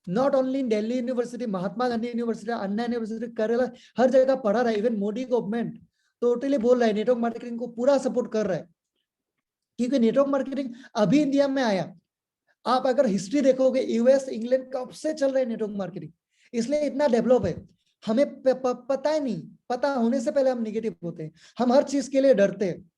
not only in Delhi University, Mahatma Gandhi University, Anna University, Kerala, हर जगह पढ़ा रहा है, इवन मोदी गवर्नमेंट। टोटली बोल रहा है, नेटवर्क मार्केटिंग को पूरा सपोर्ट कर रहा है, क्योंकि नेटवर्क मार्केटिंग अभी इंडिया में आया। आप अगर हिस्ट्री देखोगे, यूएस इंग्लैंड कब से चल रहा है नेटवर्क मार्केटिंग, इसलिए इतना डेवलप है। हमें पता ही नहीं, पता होने से पहले हम निगेटिव होते हैं, हम हर चीज के लिए डरते हैं।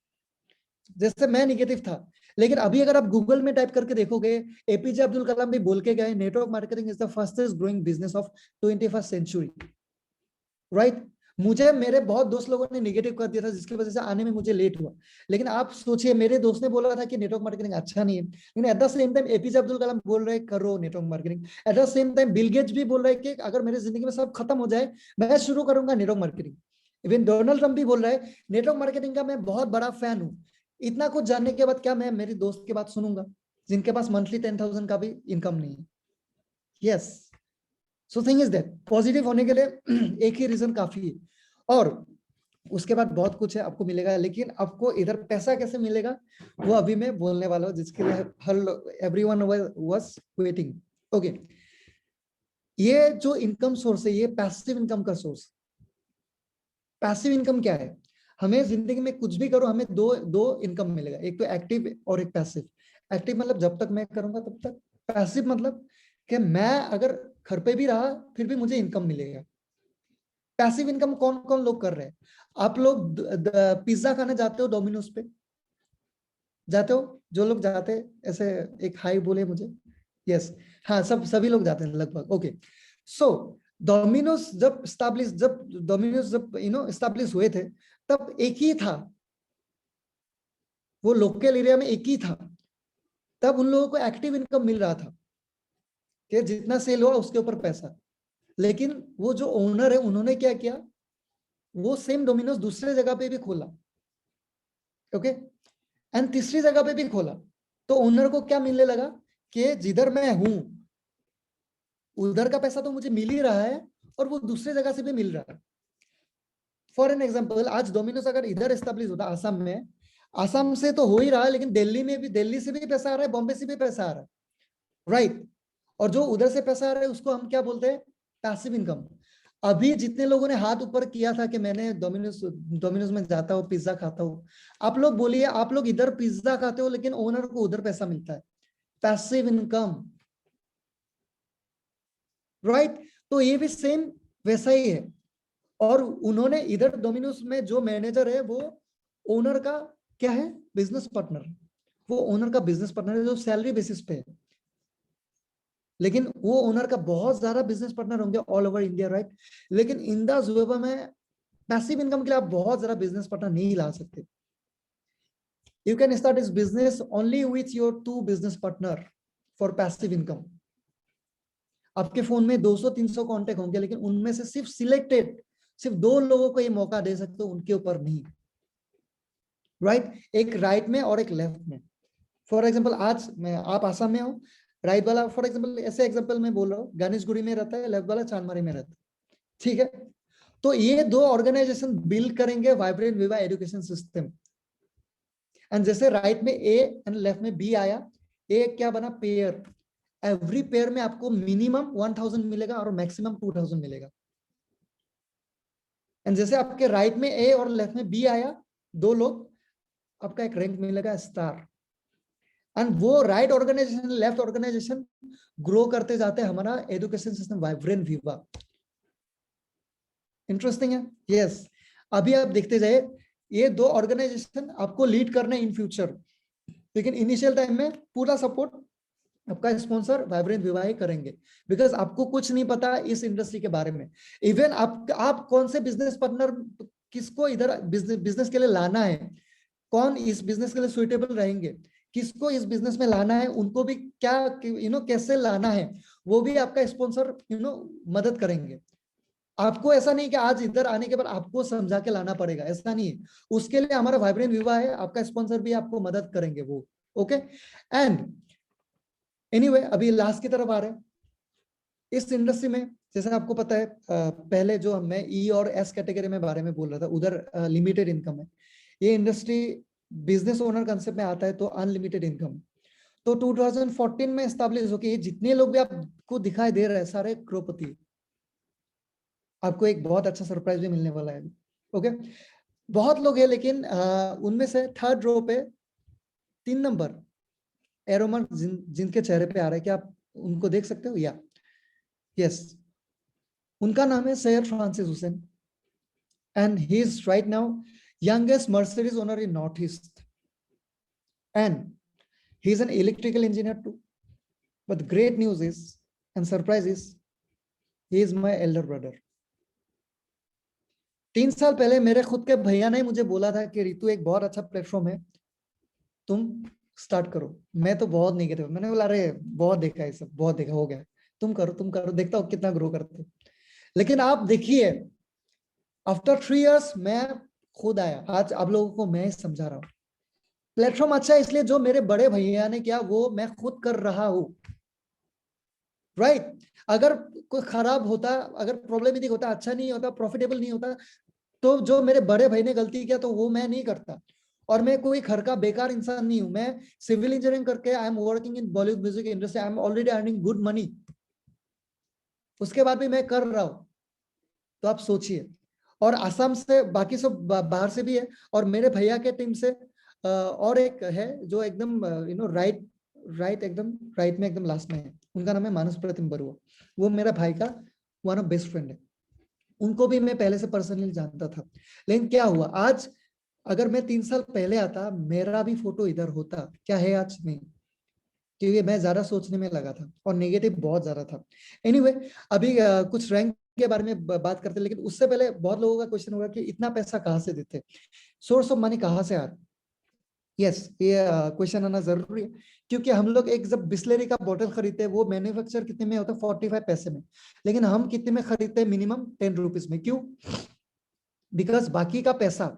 जैसे मैं निगेटिव था, लेकिन अभी अगर आप गूगल में टाइप करके देखोगे, एपीजे अब्दुल कलाम भी बोल के गए, network marketing is the fastest growing business of 21st century, right. मुझे मेरे बहुत दोस्त लोगों ने नेगेटिव कर दिया था, जिसकी वजह से आने में मुझे लेट हुआ। लेकिन आप सोचिए, मेरे दोस्त ने बोला था कि नेटवर्क मार्केटिंग अच्छा नहीं है, लेकिन at the same time APJ Abdul Kalam बोल रहे करो network marketing. At the same time Bill Gates भी बोल रहे कि अगर मेरी जिंदगी में सब खत्म हो जाए, मैं शुरू करूंगा network marketing. Even Donald Trump भी बोल रहा है नेटवर्क मार्केटिंग का मैं बहुत बड़ा फैन हूँ। इतना कुछ जानने के बाद क्या मैं मेरी दोस्त की बात सुनूंगा, जिनके पास मंथली 10,000 का भी इनकम नहीं है? Yes. So thing is that positive होने के लिए एक ही रीजन काफी है, और उसके बाद बहुत कुछ है आपको मिलेगा। लेकिन आपको इधर पैसा कैसे मिलेगा, वो अभी मैं बोलने वाला हूँ, जिसके लिए हर एवरीवन वाज वेटिंग। ओके, ये जो इनकम सोर्स है, ये पैसिव इनकम का सोर्स। पैसिव इनकम क्या है? हमें जिंदगी में कुछ भी करो, हमें दो दो इनकम मिलेगा, एक तो एक्टिव और एक पैसिव। एक्टिव मतलब जब तक मैं करूंगा तब तक, पैसिव मतलब कि मैं अगर घर पे भी रहा फिर भी मुझे इनकम मिलेगा। पैसिव इनकम कौन कौन लोग कर रहे हैं? आप लोग पिज्जा खाने जाते हो डोमिनोज पे, जाते हो? जो लोग जाते हैं ऐसे एक हाई बोले मुझे। यस, हाँ, सभी लोग जाते हैं लगभग। ओके, सो डोमिनोज जब डोमिनोज जब एस्टैब्लिश हुए थे, तब एक ही था, वो लोकल एरिया में एक ही था। तब उन लोगों को एक्टिव इनकम मिल रहा था कि जितना सेल हुआ उसके ऊपर पैसा। लेकिन वो जो ओनर है, उन्होंने क्या किया, वो सेम डोमिनोज दूसरे जगह पे भी खोला, ओके, एंड तीसरी जगह पे भी खोला। तो ओनर को क्या मिलने लगा कि जिधर मैं हूं उधर का पैसा तो मुझे मिल ही रहा है, और वो दूसरे जगह से भी मिल रहा है। फॉर एन एग्जाम्पल, आज डोमिनोज अगर इधर एस्टेब्लिश होता आसाम में, आसाम से तो हो ही रहा है, लेकिन दिल्ली से भी पैसा आ रहा है, बॉम्बे से भी पैसा आ रहा है, राइट। और जो उधर से पैसा आ रहा है उसको हम क्या बोलते हैं? Passive income. अभी जितने लोगों ने हाथ ऊपर किया था कि मैंने डोमिनोज में जाता हूँ, पिज्जा खाता हूँ, आप लोग बोलिए, आप लोग इधर पिज्जा खाते हो लेकिन ओनर को उधर पैसा मिलता है, पैसिव इनकम, राइट। तो ये भी सेम वैसा ही है। और उन्होंने इधर डोमिनोज में जो मैनेजर है, वो ओनर का क्या है? Business partner. वो ओनर का बिजनेस पार्टनर है जो सैलरी बेसिस पे है, लेकिन वो ओनर का बहुत ज्यादा बिजनेस पार्टनर होंगे ऑल ओवर इंडिया, राइट। लेकिन इन द जुएबा में पैसिव इनकम के लिए आप बहुत ज्यादा बिजनेस पार्टनर नहीं ला सकते। You can start this business only with your 2 business partner for passive income. आपके फोन में 200-300 कॉन्टेक्ट होंगे, लेकिन उनमें से सिर्फ 2 लोगों को ये मौका दे सकते हो, उनके ऊपर नहीं, राइट। एक राइट में और एक लेफ्ट में। फॉर एग्जाम्पल, आज मैं आप आसाम में हो, राइट वाला फॉर एग्जाम्पल, ऐसे एग्जाम्पल में बोल रहा हूँ, गणेशगुड़ी में रहता है, लेफ्ट वाला चांदमारी में रहता है, ठीक है। तो ये 2 ऑर्गेनाइजेशन बिल्ड करेंगे वाइब्रेंट विवा एजुकेशन सिस्टम। एंड जैसे राइट में ए एंड लेफ्ट में बी आया, ए क्या बना? पेयर। एवरी पेयर में आपको मिनिमम 1000 मिलेगा और मैक्सिमम 2000 मिलेगा। एंड जैसे आपके राइट में ए और लेफ्ट में बी आया, 2 लोग, आपका एक रैंक मिलेगा स्टार। एंड वो right organisation left organisation grow करते जाते हैं हमारा education system vibrant viva. Interesting है, यस। अभी आप देखते जाए, ये 2 ऑर्गेनाइजेशन आपको लीड करने इन फ्यूचर, लेकिन इनिशियल टाइम में पूरा सपोर्ट आपका स्पॉन्सर वाइब्रेंट विवा ही करेंगे, बिकॉज आपको कुछ नहीं पता इस इंडस्ट्री के बारे में। इवन आप कौन से बिजनेस पार्टनर, किसको इधर बिजनेस के लिए लाना है, कौन इस बिजनेस के लिए सुइटेबल रहेंगे, किसको इस बिजनेस में लाना है, उनको भी क्या कैसे लाना है, वो भी आपका स्पॉन्सर मदद करेंगे। आपको ऐसा नहीं कि आज इधर आने के बाद आपको समझा के लाना पड़ेगा, ऐसा नहीं है। उसके लिए हमारा वाइब्रेंट विवा है, आपका स्पॉन्सर भी आपको मदद करेंगे वो, ओके। एंड एनीवे, अभी लास्ट की तरफ आ रहे हैं। इस इंडस्ट्री में जैसे आपको पता है, पहले जो मैं ई और एस कैटेगरी में बारे में बोल रहा था, उधर लिमिटेड इनकम है। ये इंडस्ट्री बिजनेस ओनर कंसेप्ट में आता है तो अनलिमिटेड इनकम। तो 2014 में एस्टैब्लिश होके ये जितने लोग भी आपको दिखाई दे रहे हैं सारे करोड़पति। आपको एक बहुत अच्छा सरप्राइज भी मिलने वाला है, ओके। बहुत लोग हैं, लेकिन उनमें से थर्ड रो पे 3 नंबर एरो मार्क जिनके चेहरे पे आ रहा है, क्या आप उनको देख सकते हो? या यस, उनका नाम है Syed Francis Hussain, and he is right now youngest Mercedes owner in Northeast, and he is an electrical engineer too. But the great news is, and surprise is, he is my elder brother. 3 साल पहले मेरे खुद के भैया ने मुझे बोला था कि रितु एक बहुत अच्छा प्लेटफॉर्म है, तुम स्टार्ट करो। मैं तो बहुत नेगेटिव, मैंने बोला अरे बहुत देखा है सब, बहुत देखा, हो गया, तुम करो, देखता हूँ कितना ग्रो करते हो। लेकिन आप देखिए, आफ्टर 3 इयर्स मैं खुद आया, आज आप लोगों को मैं समझा रहा हूँ। प्लेटफॉर्म अच्छा है इसलिए जो मेरे बड़े भैया ने किया वो मैं खुद कर रहा हूँ, राइट? अगर कोई खराब होता, अगर प्रॉब्लमेटिक होता, अच्छा नहीं होता, प्रॉफिटेबल नहीं होता, तो जो मेरे बड़े भाई ने गलती किया तो वो मैं नहीं करता। और मैं कोई घर का बेकार इंसान नहीं हूं, मैं सिविल इंजीनियरिंग करके I am working in Bollywood music industry, I am already earning good money, उसके बाद भी मैं कर रहा हूं। तो आप सोचिए, और असम से बाकी सब बाहर से भी है, और मेरे भैया के टीम से और एक है जो एकदम राइट एकदम राइट में एकदम लास्ट में है, उनका नाम है मानस प्रतिम बरुआ, वो मेरा भाई का वन ऑफ बेस्ट फ्रेंड है। उनको भी मैं पहले से पर्सनली जानता था। लेकिन क्या हुआ, आज अगर मैं 3 साल पहले आता, मेरा भी फोटो इधर होता, क्या है आज? नहीं, क्योंकि मैं ज्यादा सोचने में लगा था और नेगेटिव बहुत ज्यादा था। एनीवे, अभी कुछ रैंक के बारे में बात करते हैं, लेकिन उससे पहले बहुत लोगों का क्वेश्चन होगा कि इतना पैसा कहाँ से देते, सोर्स ऑफ मनी कहाँ से आ रहा? यस, ये क्वेश्चन आना जरूरी है, क्योंकि हम लोग एक जब बिस्लेरी का बोतल खरीदते हैं वो मैन्युफैक्चर कितने में होता है? 45 पैसे में, लेकिन हम कितने में खरीदते हैं? मिनिमम 10 रुपीज में। क्यों? बिकॉज बाकी का पैसा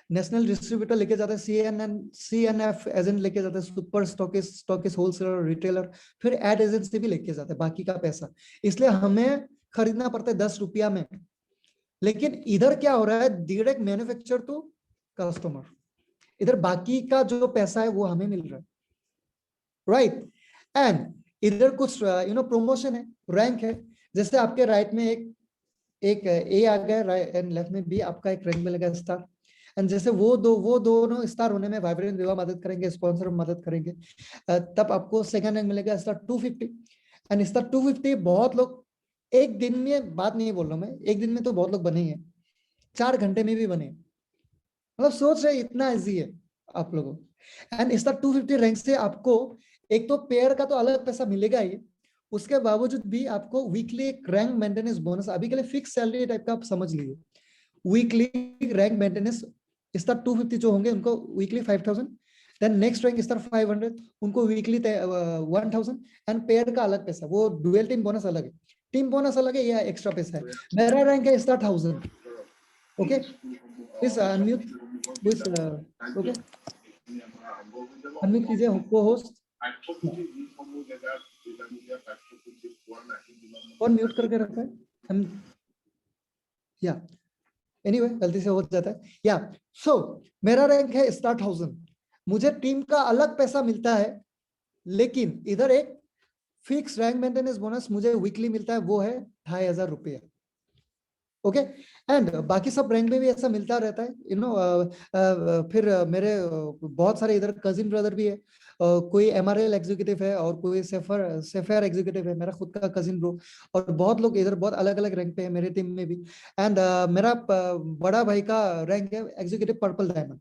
नेशनल डिस्ट्रीब्यूटर लेके जाता है, सीएनएफ एजेंट लेके जाता है, सुपर स्टॉकिस्ट होलसेलर, रिटेलर, फिर एड एजेंसी भी लेके जाते हैं बाकी का पैसा, इसलिए हमें खरीदना पड़ता है 10 रुपया में। लेकिन इधर क्या हो रहा है, डायरेक्ट मैन्युफैक्चर टू कस्टमर, इधर बाकी का जो पैसा है वो हमें मिल रहा है, राइट? एंड इधर कुछ प्रमोशन है, रैंक है, जैसे आपके राइट में एक ए आ गया एंड लेफ्ट में बी, आपका एक रैंक मिलेगा स्टार। एंड जैसे वो दोनों स्टार होने में वाइब्रेंट विवाह मदद करेंगे, स्पॉन्सर मदद करेंगे, तब आपको सेकंड रैंक मिलेगा स्टार 250। एंड स्टार 250 बहुत लोग एक दिन में, बात नहीं बोल रहा मैं, एक दिन में तो बहुत लोग बने हैं, 4 घंटे में भी बने, मतलब सोच रहे इतना इजी है आप लोगों। एंड स्टार 250 रैंक से आपको एक तो पेयर का तो अलग पैसा मिलेगा ही, उसके बावजूद भी आपको वीकली एक रैंक मेंटेनेंस बोनस, अभी के लिए फिक्स सैलरी टाइप का आप समझ लीजिए, वीकली रैंक मेंटेनेंस स्टार 250 जो होंगे उनको weekly 5000, then next rank star 500 उनको वीकली 1000, एंड पेयर का अलग पैसा, वो डुअल टीम बोनस अलग है, टीम बोनस अलग है, या एक्स्ट्रा पैसा है। मेरा रैंक है star 1000। Okay, please unmute, please okay, unmute कीजिए को होस्ट, कौन म्यूट करके रखा है? हम या एनीवे गलती से हो जाता है। या सो मेरा रैंक है स्टार 1000, मुझे टीम का अलग पैसा मिलता है, लेकिन इधर एक फिक्स रैंक मेंटेनेंस बोनस मुझे वीकली मिलता है, वो है 2500 रुपया। ओके, एंड बाकी सब रैंक में भी ऐसा मिलता रहता है, फिर मेरे बहुत सारे इधर कजिन ब्रदर भी है, कोई एमआरएल एग्जीक्यूटिव है और कोई सेफेयर एग्जीक्यूटिव है, मेरा खुद का कजिन ब्रो, और बहुत लोग इधर बहुत अलग अलग रैंक पे है मेरे टीम में भी। एंड मेरा बड़ा भाई का रैंक है एग्जीक्यूटिव पर्पल डायमंड,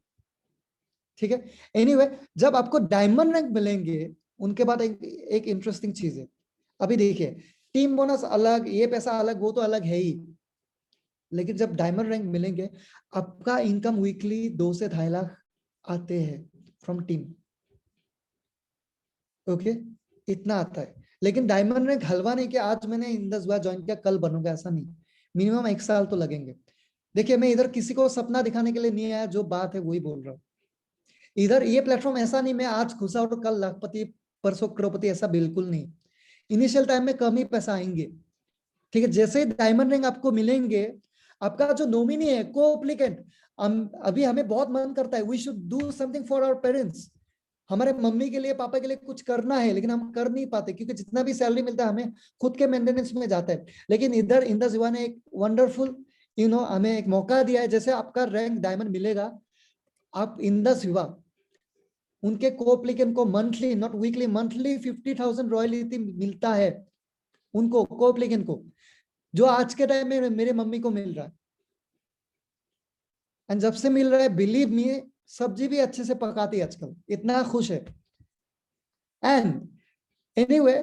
ठीक है। एनीवे, जब आपको डायमंड रैंक मिलेंगे उनके बाद एक इंटरेस्टिंग चीज है, अभी देखिए, टीम बोनस अलग, ये पैसा अलग, वो तो अलग है ही, लेकिन जब डायमंड रैंक मिलेंगे आपका इनकम वीकली 2 से 2.5 लाख आते हैं फ्रॉम टीम। ओके, इतना आता है, लेकिन डायमंड रैंक हलवा नहीं कि आज मैंने इंडस हुआ ज्वाइन किया कल बनूंगा, ऐसा नहीं, मिनिमम 1 साल तो लगेंगे। देखिए, मैं इधर किसी को सपना दिखाने के लिए नहीं आया, जो बात है वही बोल रहा हूँ। इधर ये प्लेटफॉर्म ऐसा नहीं मैं आज घुसा और कल लाखपति परसों करोड़पति, ऐसा बिल्कुल नहीं। इनिशियल टाइम में कम ही पैसा आएंगे, ठीक है। जैसे ही डायमंड रैंक आपको मिलेंगे, आपका जो नॉमिनी है, को एप्लीकेंट, अभी हमें बहुत मन करता है we should do something for our parents, हमारे मम्मी के लिए पापा के लिए कुछ करना है, लेकिन हम कर नहीं पाते क्योंकि जितना भी सैलरी मिलता है हमें खुद के मेंटेनेंस में जाता है। लेकिन इधर इन द जीवन एक वंडरफुल हमें एक मौका दिया है, जैसे आपका रैंक डायमंड मिलेगा, आप इन द सिवा उनके कोएप्लिकेंट को monthly, not weekly, monthly 50,000 royalty मिलता है उनको, कोएप्लिकेंट को, जो आज के टाइम में मेरे मम्मी को मिल रहा है। एंड जब से मिल रहा है, बिलीव मी, सब्जी भी अच्छे से पकाती है आजकल, इतना खुश है। एंड एनीवे,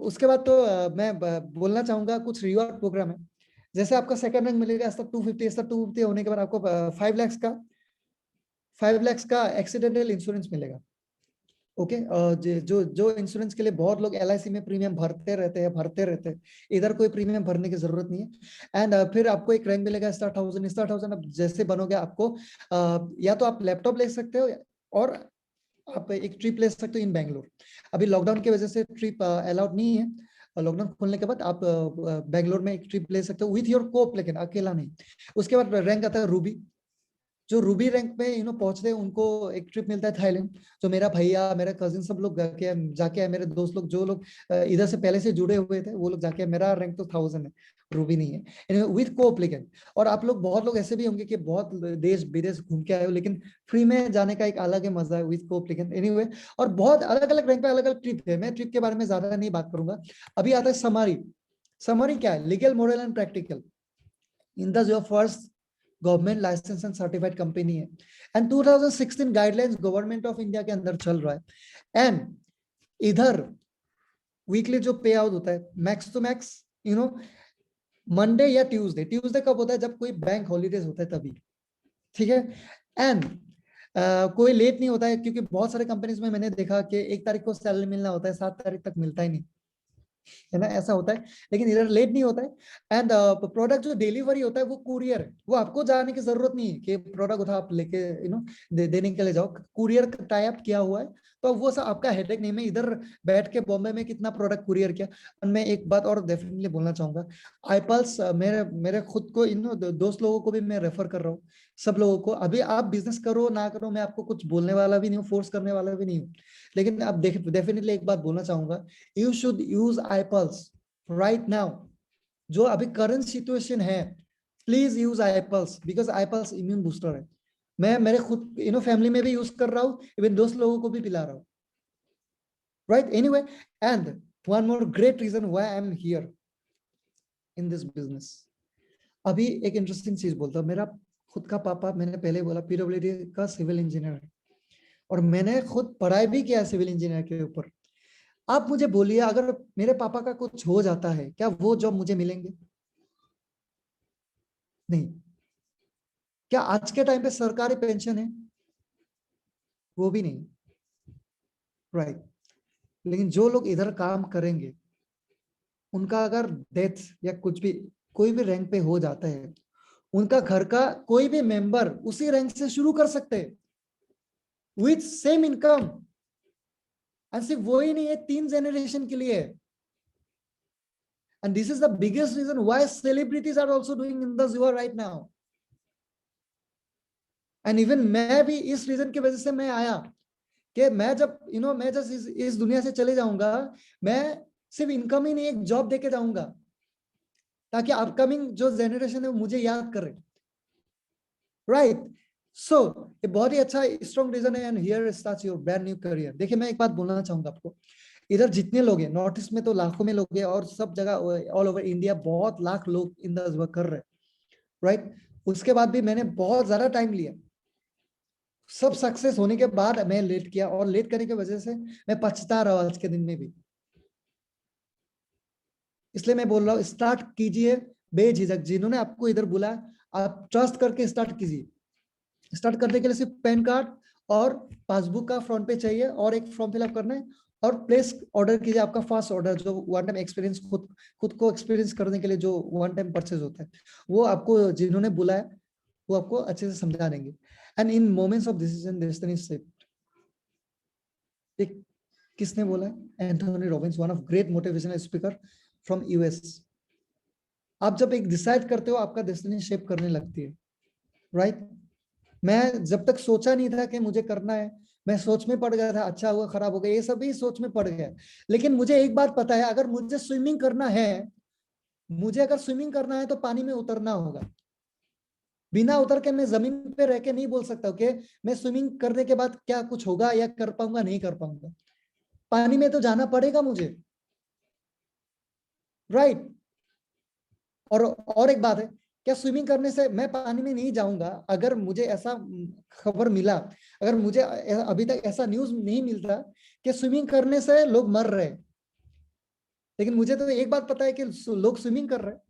उसके बाद तो मैं बोलना चाहूंगा कुछ रिवॉर्ड प्रोग्राम है। जैसे आपका सेकंड रैंक मिलेगा, ऐसा 250 होने के बाद आपको 5 लाख का एक्सीडेंटल इंश्योरेंस मिलेगा। ओके, जो जो इंश्योरेंस के लिए बहुत लोग LIC में प्रीमियम भरते रहते हैं, इधर कोई प्रीमियम भरने की जरूरत नहीं है। एंड फिर आपको एक रैंक मिलेगा स्टार 1000। अब जैसे बनोगे, आपको या तो आप लैपटॉप ले सकते हो, और आप एक ट्रिप ले सकते हो इन बैंगलोर। अभी लॉकडाउन की वजह से ट्रिप अलाउड नहीं है। लॉकडाउन खोलने के बाद आप बैंगलोर में एक ट्रिप ले सकते हो विथ योर कोप, लेकिन अकेला नहीं। उसके बाद रैंक आता है रूबी। जो रूबी रैंक पे पहुंचते हैं, उनको एक ट्रिप मिलता है थाईलैंड। जो मेरा भैया, मेरा कजिन, सब लोग जाके मेरे दोस्त लोग, जो लोग इधर से पहले से जुड़े हुए थे, वो लोग जाके, मेरा रैंक तो 1000 है, रूबी नहीं है, विथ कोएप्लिकेंट। और आप लोग, बहुत लोग ऐसे भी होंगे कि बहुत देश विदेश घूम के आए हो, लेकिन फ्री में जाने का एक अलग ही मजा है विथ कोएप्लिकेंट। एनीवे, और बहुत अलग अलग रैंक पे अलग अलग ट्रिप है। मैं ट्रिप के बारे में ज्यादा नहीं बात करूंगा। अभी आता है समरी। समरी क्या है? Legal, moral and practical in the your first government license and certified company है। And 2016 guidelines government of India के अंदर चल रहा है। एंड इधर वीकली जो पे आउट होता है, मैक्स टू मैक्स मंडे या ट्यूसडे। ट्यूसडे कब होता है? जब कोई बैंक हॉलीडेज होता है तभी, ठीक है। एंड कोई लेट नहीं होता है, क्योंकि बहुत सारे कंपनीज में मैंने देखा कि 1 तारीख को सैलरी मिलना होता है, 7 तारीख तक मिलता ही नहीं है ना, ऐसा होता है। लेकिन इधर लेट नहीं होता है। एंड प्रोडक्ट जो डिलीवरी होता है, वो कुरियर है, वो आपको जाने की जरूरत नहीं है कि प्रोडक्ट उठा आप लेके देने के लिए जाओ। कुरियर का टाई अप किया हुआ है, तो वो सब आपका हेडेक नहीं। मैं इधर बैठ के बॉम्बे में कितना प्रोडक्ट कुरियर किया। मैं एक बात और डेफिनेटली बोलना चाहूंगा, आईपल्स मेरे मेरे खुद को दोस्त लोगों को भी मैं रेफर कर रहा हूँ, सब लोगों को। अभी आप बिजनेस करो ना करो, मैं आपको कुछ बोलने वाला भी नहीं हूँ, फोर्स करने वाला भी नहीं हूँ। लेकिन आप डेफिनेटली एक बात बोलना चाहूंगा, you should use iPulse right now। जो अभी करंट सिचुएशन है, please use iPulse, because iPulse immune booster है। मैं मेरे खुद फैमिली में भी यूज कर रहा हूँ, इवन दोस्त लोगों को भी पिला रहा हूँ, right. Anyway, and one more great reason why I am here in this business. अभी एक इंटरेस्टिंग चीज बोलता हूँ। मेरा खुद का पापा, मैंने पहले बोला, PWD का सिविल इंजीनियर है, और मैंने खुद पढ़ाई भी किया सिविल इंजीनियर के ऊपर। आप मुझे बोलिए, अगर मेरे पापा का कुछ हो जाता है, क्या वो जॉब मुझे मिलेंगे? नहीं। क्या आज के टाइम पे सरकारी पेंशन है? वो भी नहीं, राइट। लेकिन जो लोग इधर काम करेंगे, उनका अगर डेथ या कुछ भी, कोई भी रैंक पे हो जाता है, उनका घर का कोई भी मेंबर उसी रैंक से शुरू कर सकते हैं विथ सेम इनकम। एंड सिर्फ वो ही नहीं है, 3 जनरेशन के लिए। And this is the biggest reason why celebrities are also doing in the Zua right now. And even मैं भी इस रीजन की वजह से मैं आया, कि मैं जब मैं जब इस दुनिया से चले जाऊंगा, मैं सिर्फ इनकम ही नहीं, एक जॉब देके जाऊंगा, ताकि अपकमिंग जो जनरेशन है वो मुझे याद करे, राइट। सो ये बहुत ही अच्छा स्ट्रॉन्ग रीजन है। And here starts your brand new career. देखिए, मैं एक बात बोलना चाहूंगा आपको, इधर जितने लोग हैं, नॉर्थ ईस्ट में तो लाखों में लोग हैं, और सब जगह ऑल ओवर इंडिया बहुत लाख लोग इन द वर्क कर रहे हैं, राइट। उसके बाद भी मैंने बहुत ज्यादा टाइम लिया। सब सक्सेस होने के बाद मैं लेट किया, और लेट करने की वजह से मैं पछता रहा आज के दिन में भी। इसलिए मैं बोल रहा हूँ, स्टार्ट कीजिए बेझिझक। जिन्होंने आपको इधर बुलाया, आप ट्रस्ट करके स्टार्ट कीजिए। स्टार्ट करने के लिए सिर्फ पैन कार्ड और पासबुक का फ्रंट पे चाहिए, और एक फॉर्म फिलअप करना है, और प्लेस ऑर्डर कीजिए आपका फर्स्ट ऑर्डर, जो वन टाइम एक्सपीरियंस, खुद को एक्सपीरियंस करने के लिए जो वन टाइम परचेज होता है, वो आपको जिन्होंने बुलाया वो आपको अच्छे से समझा देंगे। And in moments of decision destiny shift. एक किसने बोला है? Anthony Robins, one of great motivational speaker from US। आप जब एक डिसाइड करते हो, आपका डेस्टिनी शेप करने लगती है, राइट। मैं जब तक सोचा नहीं था कि मुझे करना है, मैं सोच में पड़ गया था, अच्छा हुआ खराब हो गया, ये सभी सोच में पड़ गया। लेकिन मुझे एक बात पता है, अगर मुझे स्विमिंग करना है, मुझे अगर स्विमिंग करना है तो पानी में उतरना होगा। बिना उतर के मैं जमीन पे रह के नहीं बोल सकता कि मैं स्विमिंग करने के बाद क्या कुछ होगा या कर पाऊंगा नहीं कर पाऊंगा। पानी में तो जाना पड़ेगा मुझे, राइट। और एक बात है, क्या स्विमिंग करने से मैं पानी में नहीं जाऊंगा? अगर मुझे ऐसा खबर मिला, अगर मुझे अभी तक ऐसा न्यूज नहीं मिलता कि स्विमिंग करने से लोग मर रहे, लेकिन मुझे तो एक बात पता है कि लोग स्विमिंग कर रहे हैं,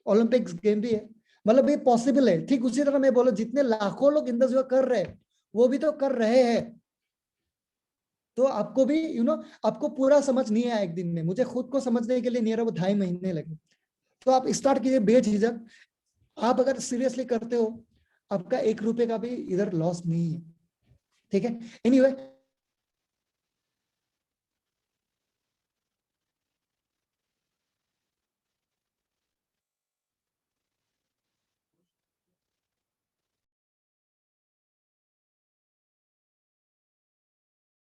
ओलंपिक्स गेम भी है, मतलब ये पॉसिबल है। ठीक उसी तरह मैं बोलो, जितने लाखों लोग इन दस कर रहे हैं, वो भी तो कर रहे हैं। तो आपको भी आपको पूरा समझ नहीं आया एक दिन में, मुझे खुद को समझने के लिए नियर अबाउट 2.5 महीने लगे। तो आप स्टार्ट कीजिए बेझिझक। आप अगर सीरियसली करते हो, आपका 1 रुपए का भी इधर लॉस नहीं है, ठीक है। एनीवे